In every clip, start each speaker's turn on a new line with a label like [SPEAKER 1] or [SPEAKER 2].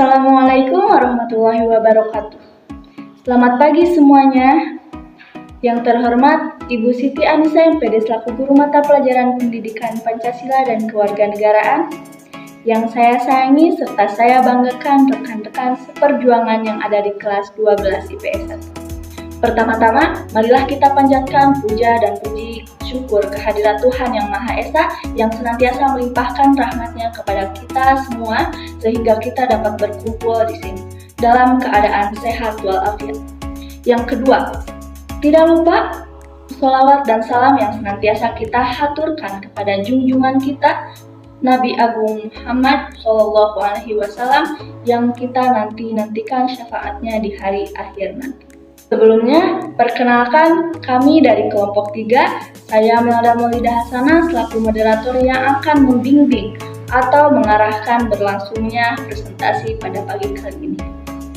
[SPEAKER 1] Assalamualaikum warahmatullahi wabarakatuh. Selamat pagi semuanya. Yang terhormat Ibu Siti Anissa MPD selaku Guru Mata Pelajaran Pendidikan Pancasila dan Kewarganegaraan. Yang saya sayangi serta saya banggakan rekan-rekan seperjuangan yang ada di kelas 12 IPS 1. Pertama-tama, marilah kita panjatkan puja dan puji syukur kehadirat Tuhan Yang Maha Esa yang senantiasa melimpahkan rahmat-Nya kepada kita semua sehingga kita dapat berkumpul di sini dalam keadaan sehat walafiat. Yang kedua, tidak lupa sholawat dan salam yang senantiasa kita haturkan kepada junjungan kita Nabi Agung Muhammad SAW yang kita nantikan syafaatnya di hari akhir nanti. Sebelumnya, perkenalkan kami dari kelompok 3, saya Melda Maulida Hasanah selaku moderator yang akan membimbing atau mengarahkan berlangsungnya presentasi pada pagi kali ini.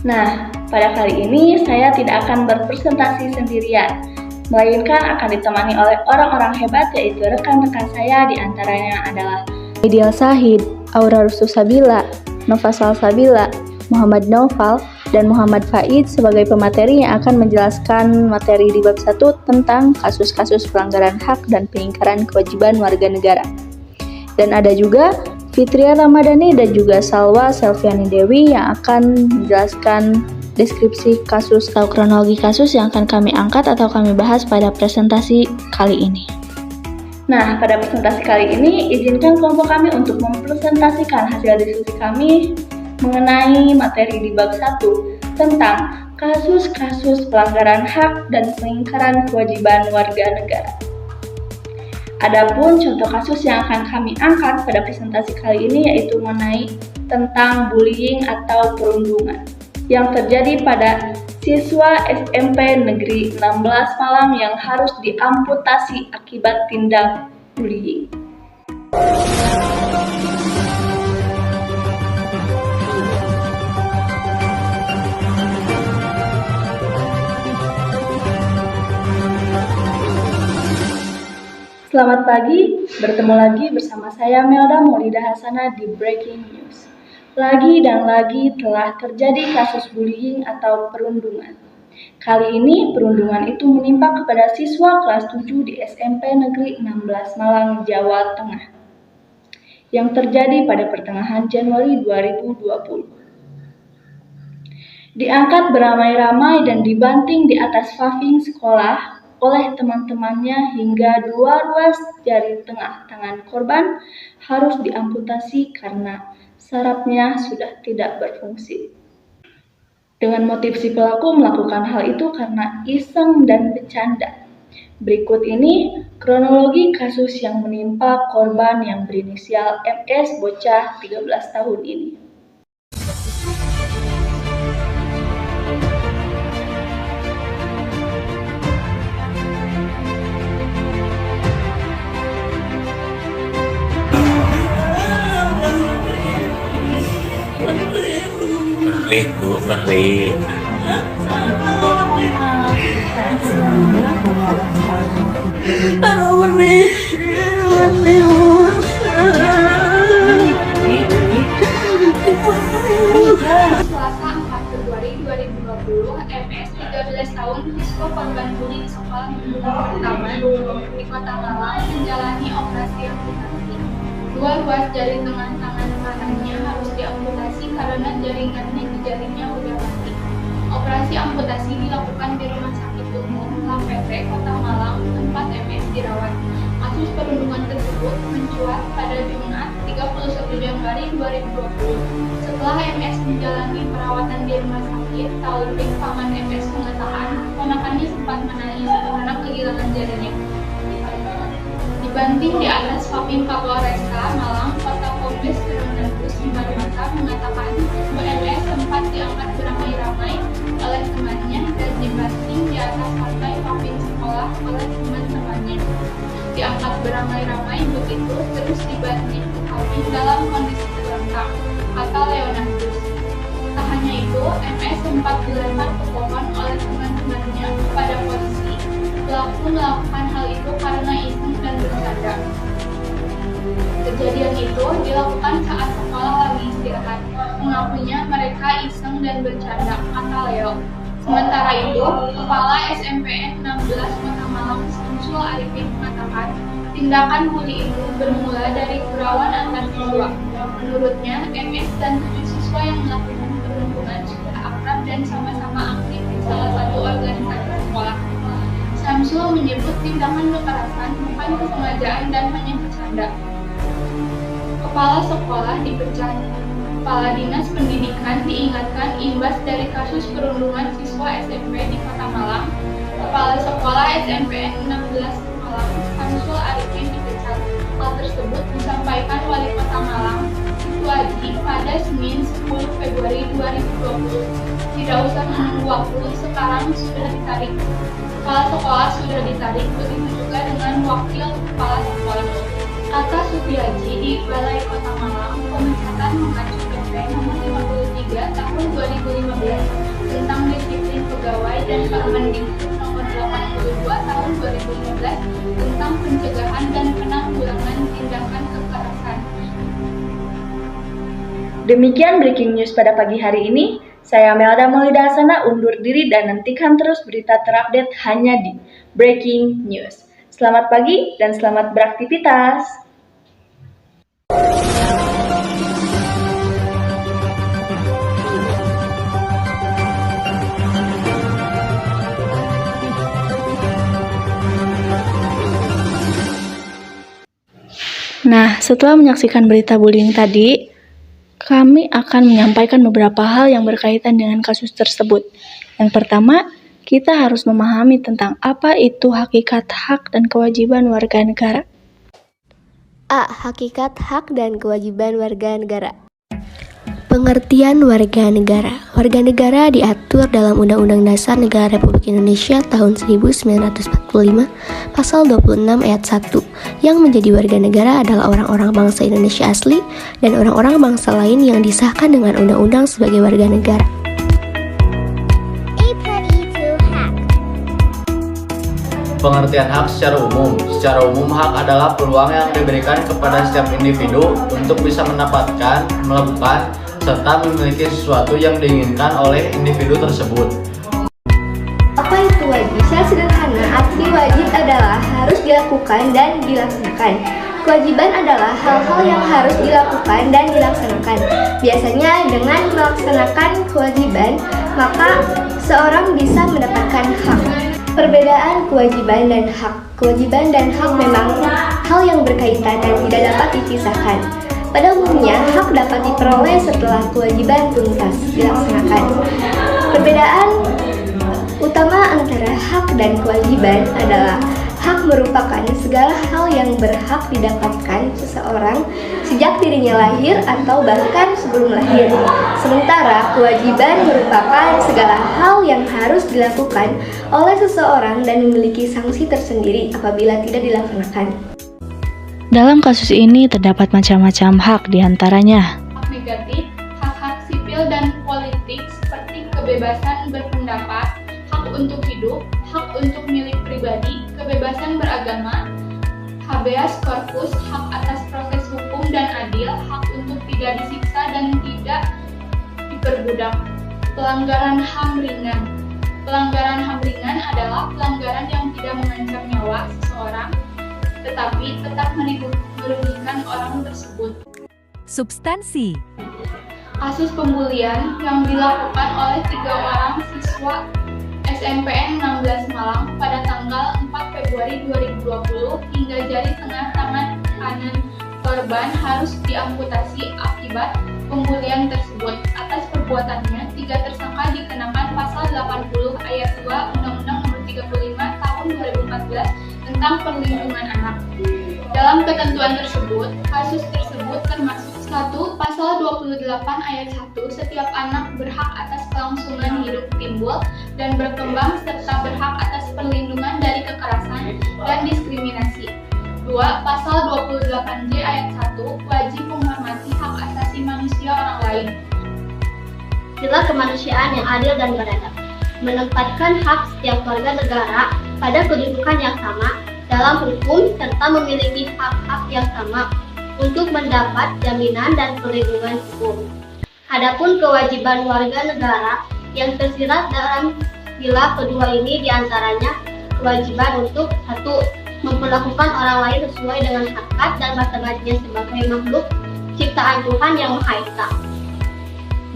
[SPEAKER 1] Nah, pada kali ini saya tidak akan berpresentasi sendirian, melainkan akan ditemani oleh orang-orang hebat yaitu rekan-rekan saya, diantaranya adalah Ideal Sahid, Aura Rususabila, Nova Salsabila, Muhammad Naufal, dan Muhammad Faid sebagai pemateri yang akan menjelaskan materi di bab 1 tentang kasus-kasus pelanggaran hak dan pengingkaran kewajiban warga negara. Dan ada juga Fitria Ramadhani dan juga Salwa Selviani Dewi yang akan menjelaskan deskripsi kasus atau kronologi kasus yang akan kami angkat atau kami bahas pada presentasi kali ini. Nah, pada presentasi kali ini, izinkan kelompok kami untuk mempresentasikan hasil diskusi kami mengenai materi di bab 1 tentang kasus-kasus pelanggaran hak dan pengingkaran kewajiban warga negara. Adapun contoh kasus yang akan kami angkat pada presentasi kali ini yaitu mengenai tentang bullying atau perundungan yang terjadi pada siswa SMP Negeri 16 Malang yang harus diamputasi akibat tindak bullying. Selamat pagi, bertemu lagi bersama saya Melda Maulida Hasanah di Breaking News. Lagi dan lagi telah terjadi kasus bullying atau perundungan. Kali ini perundungan itu menimpa kepada siswa kelas 7 di SMP Negeri 16 Malang, Jawa Tengah, yang terjadi pada pertengahan Januari 2020. Diangkat beramai-ramai dan dibanting di atas paving sekolah oleh teman-temannya hingga 2 ruas jari tengah tangan korban harus diamputasi karena sarafnya sudah tidak berfungsi. Dengan motif si pelaku melakukan hal itu karena iseng dan bercanda. Berikut ini kronologi kasus yang menimpa korban yang berinisial MS bocah 13 tahun ini.
[SPEAKER 2] Berli.
[SPEAKER 3] Selasa 4 Februari 2020, MS 13 tahun siswa korban bullying sekolah menengah pertama di Kota Malang menjalani operasi amputasi. 2 ruas jari tengah tangan kanannya harus diamputasi karena jaringannya di jarinya udah mati. Operasi amputasi dilakukan di Rumah Sakit Umum LAPT Kota Malang tempat MS dirawat. Kasus perundungan tersebut mencuat pada Jumat 31 Januari 2020. Setelah MS menjalani perawatan di rumah sakit, Taufik paman MS mengatakan ponakannya sempat menangis karena kehilangan jarinya. Dibanting di atas paving Kapolresta Malang, Kota Kombes Kriminalus Himarmata mengatakan MS sempat diangkat beramai-ramai oleh temannya dan dibanting di atas lantai paving sekolah oleh teman-temannya. Diangkat beramai-ramai begitu terus dibanting ke paving dalam kondisi terlentang, kata Leonardus. Tak hanya itu, MS sempat dilempar ke pohon oleh teman-temannya kepada polisi. Pelaku melakukan hal itu karena iseng dan bercanda. Kejadian itu dilakukan saat sekolah lagi istirahat. Mengakuinya mereka iseng dan bercanda, kata Leo. Sementara itu, Kepala SMPN 16 Kota Malang, Syamsul Arifin mengatakan, tindakan bully itu bermula dari gurauan antar siswa. Menurutnya, MS dan 7 siswa yang melakukan perundungan sudah akrab dan sama-sama aktif di salah satu organisasi sekolah. Syamsul menyebut tindakan kekerasan bukan kesengajaan dan hanya bercanda. Kepala sekolah dipecat. Kepala Dinas Pendidikan diingatkan imbas dari kasus perundungan siswa SMP di Kota Malang. Kepala Sekolah SMPN 16 Malang, Syamsul Arifin dipecat. Hal tersebut disampaikan Wali Kota Malang, Suwaji, pada Senin 10 Februari 2020. Tidak usah menunggu waktu, sekarang sudah ditarik. Kepala sekolah sudah ditarik, begitu juga dengan wakil kepala sekolah. Kata Sutiaji di Balai Kota Malang, pemecatan mengacu PP Nomor 53 Tahun 2015 tentang disiplin pegawai dan Permendikbud Nomor 82 Tahun 2015 tentang pencegahan dan penanggulangan tindakan kekerasan.
[SPEAKER 1] Demikian breaking news pada pagi hari ini. Saya Melda Maulidasana undur diri dan nantikan terus berita terupdate hanya di Breaking News. Selamat pagi dan selamat beraktivitas. Nah, setelah menyaksikan berita bullying tadi, kami akan menyampaikan beberapa hal yang berkaitan dengan kasus tersebut. Yang pertama, kita harus memahami tentang apa itu hakikat hak dan kewajiban warga negara.
[SPEAKER 2] A. Hakikat hak dan kewajiban warga negara. Pengertian warga negara. Warga negara diatur dalam Undang-Undang Dasar Negara Republik Indonesia tahun 1945, pasal 26 ayat 1, yang menjadi warga negara adalah orang-orang bangsa Indonesia asli dan orang-orang bangsa lain yang disahkan dengan undang-undang sebagai warga negara.
[SPEAKER 4] Pengertian hak secara umum. Secara umum, hak adalah peluang yang diberikan kepada setiap individu untuk bisa mendapatkan, melakukan, serta memiliki sesuatu yang diinginkan oleh individu tersebut.
[SPEAKER 2] Apa itu wajib? Secara sederhana, arti wajib adalah harus dilakukan dan dilaksanakan. Kewajiban adalah hal-hal yang harus dilakukan dan dilaksanakan. Biasanya dengan melaksanakan kewajiban, maka seorang bisa mendapatkan hak. Perbedaan kewajiban dan hak. Kewajiban dan hak memang hal yang berkaitan dan tidak dapat dipisahkan. Pada umumnya, hak dapat diperoleh setelah kewajiban tuntas dilaksanakan. Perbedaan utama antara hak dan kewajiban adalah hak merupakan segala hal yang berhak didapatkan seseorang sejak dirinya lahir atau bahkan sebelum lahir. Sementara kewajiban merupakan segala hal yang harus dilakukan oleh seseorang dan memiliki sanksi tersendiri apabila tidak dilaksanakan.
[SPEAKER 1] Dalam kasus ini terdapat macam-macam hak diantaranya.
[SPEAKER 3] Hak negatif, hak-hak sipil dan politik seperti kebebasan berpendapat, hak untuk hidup, hak untuk milik pribadi, kebebasan beragama, habeas corpus, hak atas proses hukum dan adil, hak untuk tidak disiksa dan tidak diperbudak. Pelanggaran HAM ringan. Pelanggaran HAM ringan adalah pelanggaran yang tidak mengancam nyawa seseorang, tetapi tetap merugikan orang tersebut.
[SPEAKER 5] Substansi.
[SPEAKER 3] Kasus pembulian yang dilakukan oleh 3 orang siswa SMPN 16 Malang pada tanggal 4 Februari 2020 hingga jari tengah tangan kanan korban harus diamputasi akibat pembulian tersebut. Atas perbuatannya, 3 tersangka dikenakan pasal 80 ayat 2 Undang-Undang Nomor 35 Tahun 2014 tentang Perlindungan Anak. Dalam ketentuan tersebut, kasus tersebut termasuk 1. Pasal 28 ayat 1, setiap anak berhak atas kelangsungan hidup timbul dan berkembang serta berhak atas perlindungan dari kekerasan dan diskriminasi. 2. Pasal 28J ayat 1, wajib menghormati hak asasi manusia orang lain.
[SPEAKER 2] Sila kemanusiaan yang adil dan beradab, menempatkan hak setiap warga negara pada kedudukan yang sama dalam hukum serta memiliki hak-hak yang sama. untuk mendapat jaminan dan perlindungan hukum. Adapun kewajiban warga negara yang tersirat dalam sila kedua ini diantaranya kewajiban untuk 1. Memperlakukan orang lain sesuai dengan hakikat dan martabatnya sebagai makhluk ciptaan Tuhan Yang Maha Esa.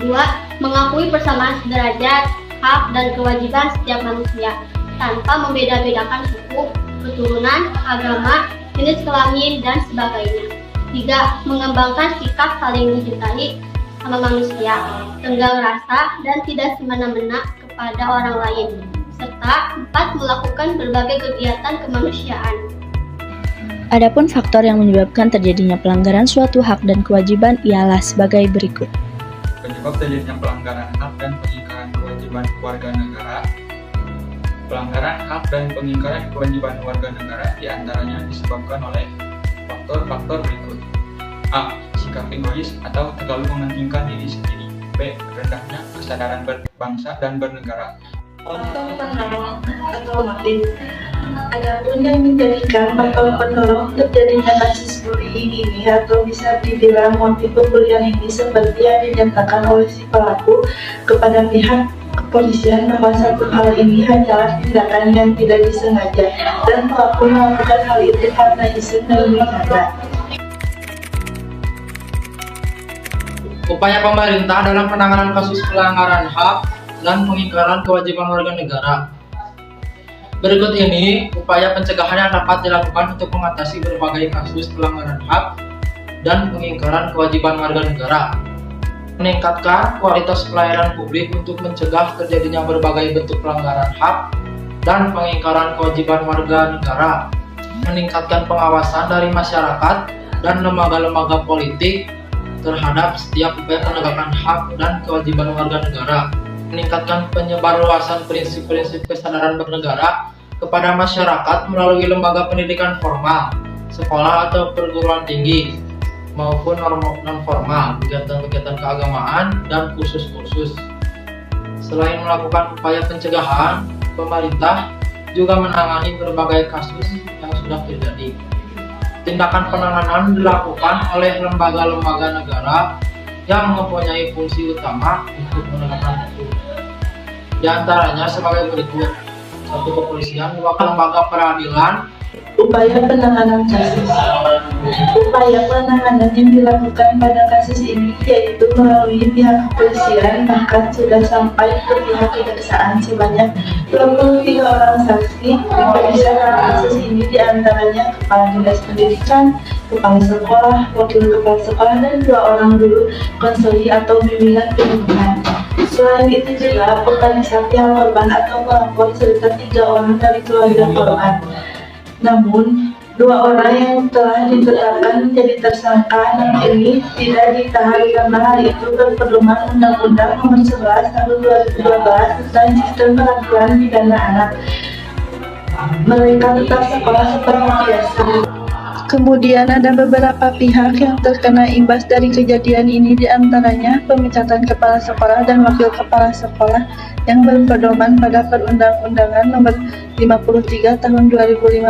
[SPEAKER 2] 2. Mengakui persamaan sederajat, hak, dan kewajiban setiap manusia tanpa membeda-bedakan suku, keturunan, agama, jenis kelamin, dan sebagainya. 3. Mengembangkan sikap saling mencintai sama manusia, tenggang rasa, dan tidak semena-mena kepada orang lain. Serta 4. Melakukan berbagai kegiatan kemanusiaan.
[SPEAKER 1] Adapun faktor yang menyebabkan terjadinya pelanggaran suatu hak dan kewajiban ialah sebagai berikut.
[SPEAKER 6] Penyebab terjadinya pelanggaran hak dan pengingkaran kewajiban warga negara. Pelanggaran hak dan pengingkaran kewajiban warga negara diantaranya disebabkan oleh faktor-faktor berikut. A. Sikap egois atau terlalu mementingkan diri sendiri. B. Rendahnya kesadaran berbangsa dan bernegara.
[SPEAKER 7] Faktor pendorong atau motif. Adapun yang menjadikan faktor pendorong terjadinya kasus bullying ini atau bisa dibilang motif pembulian ini seperti yang dinyatakan oleh si pelaku kepada pihak kepolisian bahwa satu hal ini hanyalah tindakan yang tidak disengaja dan pelaku melakukan hal itu karena iseng dan bercanda.
[SPEAKER 8] Upaya pemerintah dalam penanganan kasus pelanggaran hak dan pengingkaran kewajiban warga negara. Berikut ini upaya pencegahan yang dapat dilakukan untuk mengatasi berbagai kasus pelanggaran hak dan pengingkaran kewajiban warga negara. Meningkatkan kualitas pelayanan publik untuk mencegah terjadinya berbagai bentuk pelanggaran hak dan pengingkaran kewajiban warga negara. Meningkatkan pengawasan dari masyarakat dan lembaga-lembaga politik terhadap setiap upaya penegakan hak dan kewajiban warga negara. Meningkatkan penyebarluasan prinsip-prinsip kesadaran bernegara kepada masyarakat melalui lembaga pendidikan formal, sekolah atau perguruan tinggi, maupun non-formal, kegiatan-kegiatan keagamaan, dan kursus-kursus. Selain melakukan upaya pencegahan, pemerintah juga menangani berbagai kasus yang sudah terjadi. Tindakan penanganan dilakukan oleh lembaga-lembaga negara yang mempunyai fungsi utama untuk menegakkan hukum. Di antaranya sebagai berikut: 1. Kepolisian, 2. Lembaga peradilan.
[SPEAKER 7] Upaya penanganan kasus. Upaya penanganan yang dilakukan pada kasus ini yaitu melalui pihak kepolisian, bahkan sudah sampai ke pihak kejaksaan sebanyak 23 orang saksi diperiksa dalam kasus ini, diantaranya Kepala Dinas Pendidikan, Kepala Sekolah, Wakil Kepala Sekolah, dan 2 orang guru konseli atau bimbingan pendidikan. Selain itu juga organisasi korban atau pelapor serta 3 orang dari keluarga korban. Namun, 2 orang yang telah ditetapkan menjadi tersangka ini tidak ditahan karena hal itu berpedoman Undang-Undang Nomor 11 Tahun 2012 tentang Sistem Peradilan Pidana Anak. Mereka tetap sekolah seperti biasa. Kemudian ada beberapa pihak yang terkena imbas dari kejadian ini, diantaranya pemecatan kepala sekolah dan wakil kepala sekolah yang berpedoman pada Perundang-Undangan Nomor 53 Tahun 2015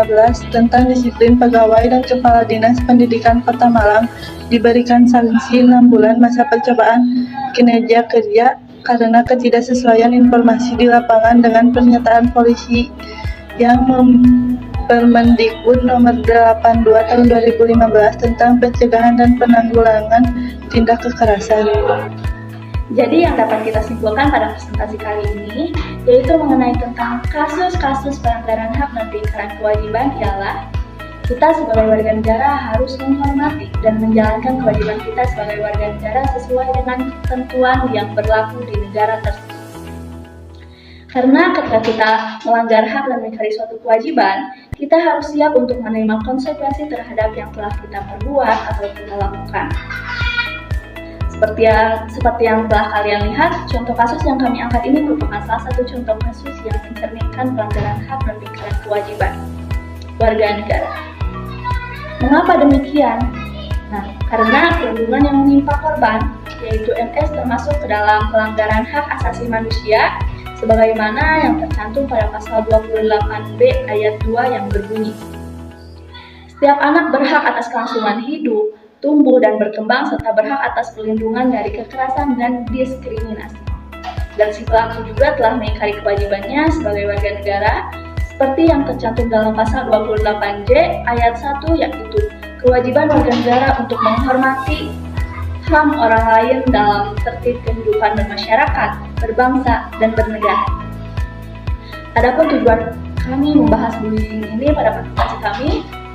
[SPEAKER 7] tentang disiplin pegawai dan Kepala Dinas Pendidikan Kota Malang diberikan sanksi 6 bulan masa percobaan kinerja kerja karena ketidaksesuaian informasi di lapangan dengan pernyataan polisi yang Permendikbud Nomor 82 Tahun 2015 tentang pencegahan dan penanggulangan tindak kekerasan.
[SPEAKER 1] Jadi yang dapat kita simpulkan pada presentasi kali ini yaitu mengenai tentang kasus-kasus pelanggaran hak dan pengingkaran kewajiban ialah kita sebagai warga negara harus menghormati dan menjalankan kewajiban kita sebagai warga negara sesuai dengan ketentuan yang berlaku di negara tersebut. Karena ketika kita melanggar hak dan mengingkari suatu kewajiban, kita harus siap untuk menerima konsekuensi terhadap yang telah kita perbuat atau kita lakukan. Seperti yang telah kalian lihat, contoh kasus yang kami angkat ini merupakan salah satu contoh kasus yang mencerminkan pelanggaran hak dan pengingkaran kewajiban warga negara. Mengapa demikian? Nah, karena perundungan yang menimpa korban, yaitu MS, termasuk ke dalam pelanggaran hak asasi manusia, sebagaimana yang tercantum pada pasal 28B ayat 2 yang berbunyi, setiap anak berhak atas kelangsungan hidup, tumbuh dan berkembang serta berhak atas perlindungan dari kekerasan dan diskriminasi. Dan si pelaku juga telah mengingkari kewajibannya sebagai warga negara seperti yang tercantum dalam pasal 28J ayat 1, yaitu kewajiban warga negara untuk menghormati HAM orang lain dalam tertib kehidupan bermasyarakat, berbangsa, dan bernegara. Adapun tujuan kami membahas bullying ini pada presentasi kami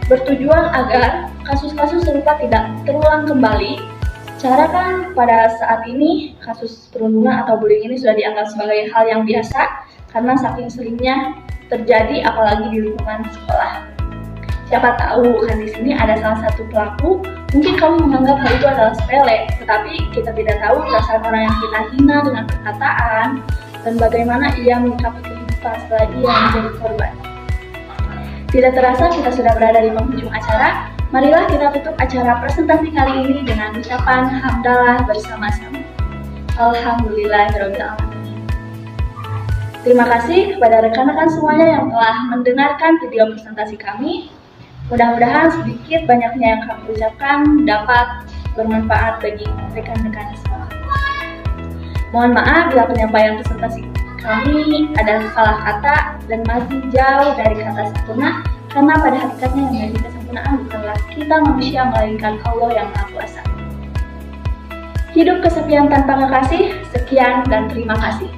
[SPEAKER 1] bertujuan agar kasus-kasus serupa tidak terulang kembali. Secara kan pada saat ini kasus perundungan atau bullying ini sudah dianggap sebagai hal yang biasa karena saking seringnya terjadi apalagi di lingkungan sekolah. Siapa tahu kan di sini ada salah satu pelaku, mungkin kamu menganggap hal itu adalah sepele, tetapi kita tidak tahu perasaan orang yang kita hina dengan perkataan dan bagaimana ia menyikapi kehidupan setelah ia menjadi korban. Tidak terasa kita sudah berada di penghujung acara. Marilah kita tutup acara presentasi kali ini dengan ucapan hamdalah bersama-sama. Alhamdulillahirabbil alamin. Terima kasih kepada rekan-rekan semuanya yang telah mendengarkan video presentasi kami. Mudah-mudahan sedikit banyaknya yang kami ucapkan dapat bermanfaat bagi rekan-rekan semua. Mohon maaf bila penyampaian presentasi kami ada salah kata dan masih jauh dari kata sempurna, karena pada hakikatnya yang menjadi kesempurnaan bukanlah kita manusia, melainkan Allah yang Maha Kuasa. Hidup kesepian tanpa kekasih. Sekian dan terima kasih.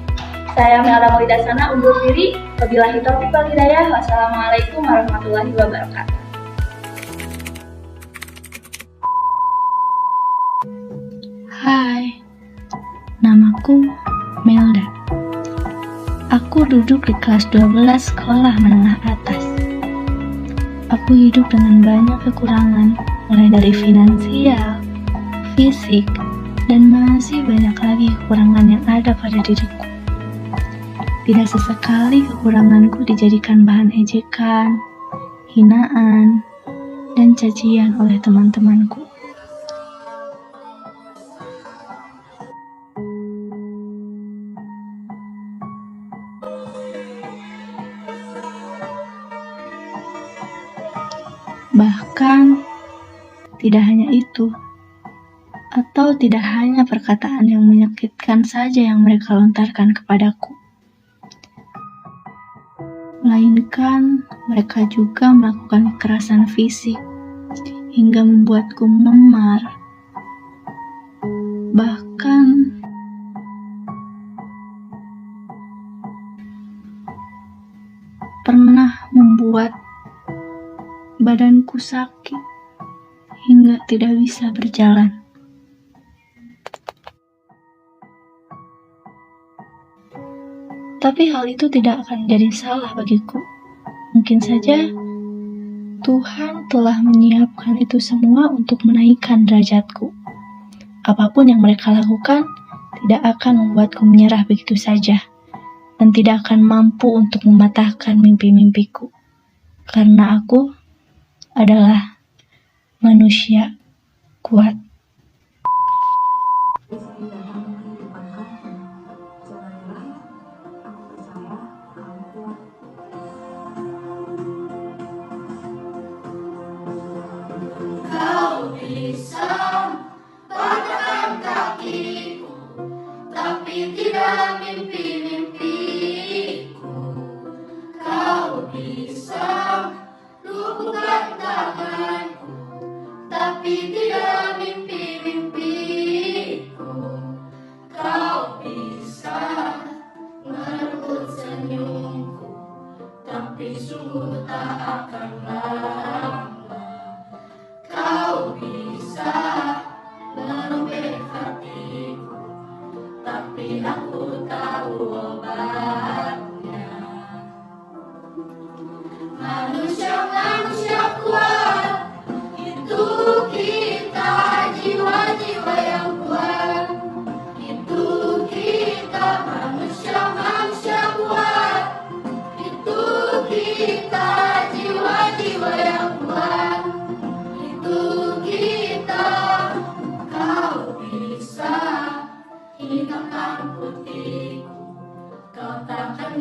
[SPEAKER 1] Saya Melda Maulidasana undur diri. Wabillahi taufiq wal hidayah. Wassalamualaikum warahmatullahi wabarakatuh.
[SPEAKER 9] Hai, namaku Melda. Aku duduk di kelas 12 sekolah menengah atas. Aku hidup dengan banyak kekurangan, mulai dari finansial, fisik, dan masih banyak lagi kekurangan yang ada pada diriku. Tidak sesekali kekuranganku dijadikan bahan ejekan, hinaan, dan cacian oleh teman-temanku. Bahkan, tidak hanya itu, atau tidak hanya perkataan yang menyakitkan saja yang mereka lontarkan kepadaku, melainkan mereka juga melakukan kekerasan fisik hingga membuatku memar. Bahkan, pernah membuat badanku sakit hingga tidak bisa berjalan. Tapi hal itu tidak akan jadi salah bagiku. Mungkin saja Tuhan telah menyiapkan itu semua untuk menaikkan derajatku. Apapun yang mereka lakukan tidak akan membuatku menyerah begitu saja, dan tidak akan mampu untuk mematahkan mimpi-mimpiku. Karena aku adalah manusia kuat.
[SPEAKER 10] Kau bisa patahkan kakiku, tapi tidak mimpi-mimpiku. Kau bisa lupakan tanganku, tapi tidak mimpi-mimpiku. Kau bisa merebut senyumku, tapi sungguh tak akan lama. Kau bisa merobek hatiku, tapi aku tahu obatnya. Manusia-manusia kuat, itu kita, jiwa-jiwa yang kuat. Itu kita, manusia-manusia kuat. Itu kita, jiwa-jiwa yang kuat. Itu kita. Kau bisa hitamkan putihku, kau takkan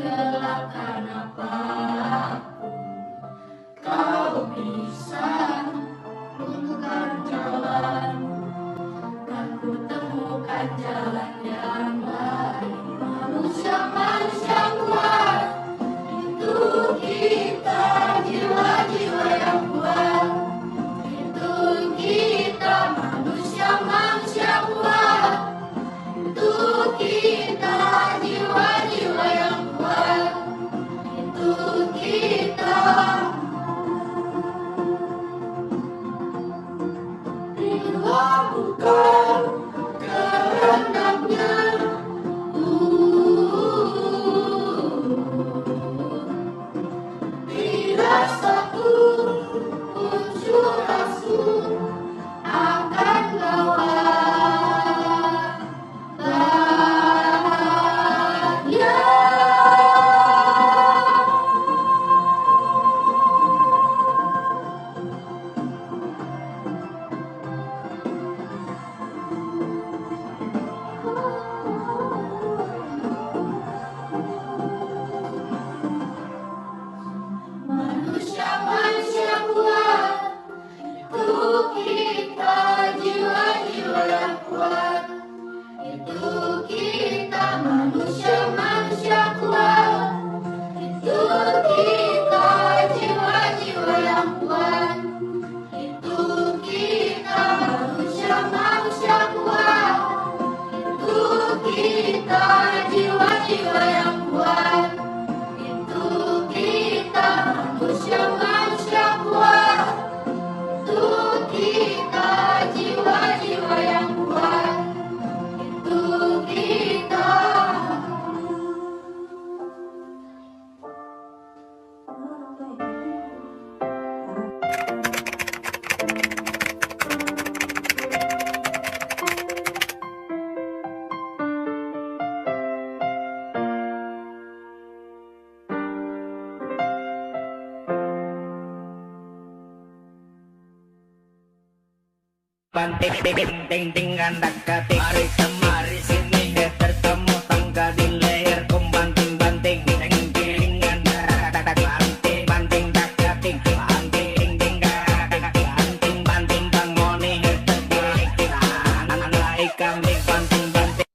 [SPEAKER 11] Banting ting ting ting gandak katik. Mari kemari sini bertemu tangga di leher kum banting banting ting ting gandak banting banting dak katik banting ting ting gandak banting banting bangoni terdik anai kambing banting banting.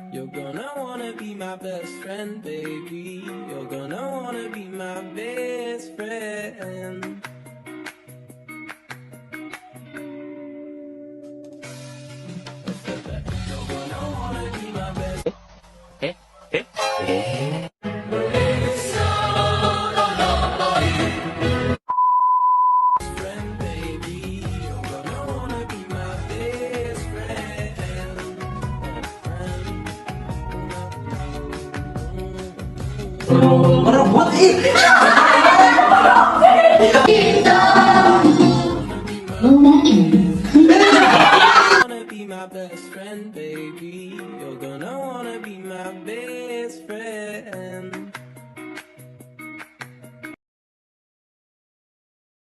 [SPEAKER 12] You're gonna wanna be my best friend, baby. You're gonna wanna be my best friend. You're gonna wanna be my best friend, baby. You're gonna wanna be my best friend.
[SPEAKER 11] Merebut
[SPEAKER 12] Wanna be my best friend, baby. You're gonna wanna be my best friend.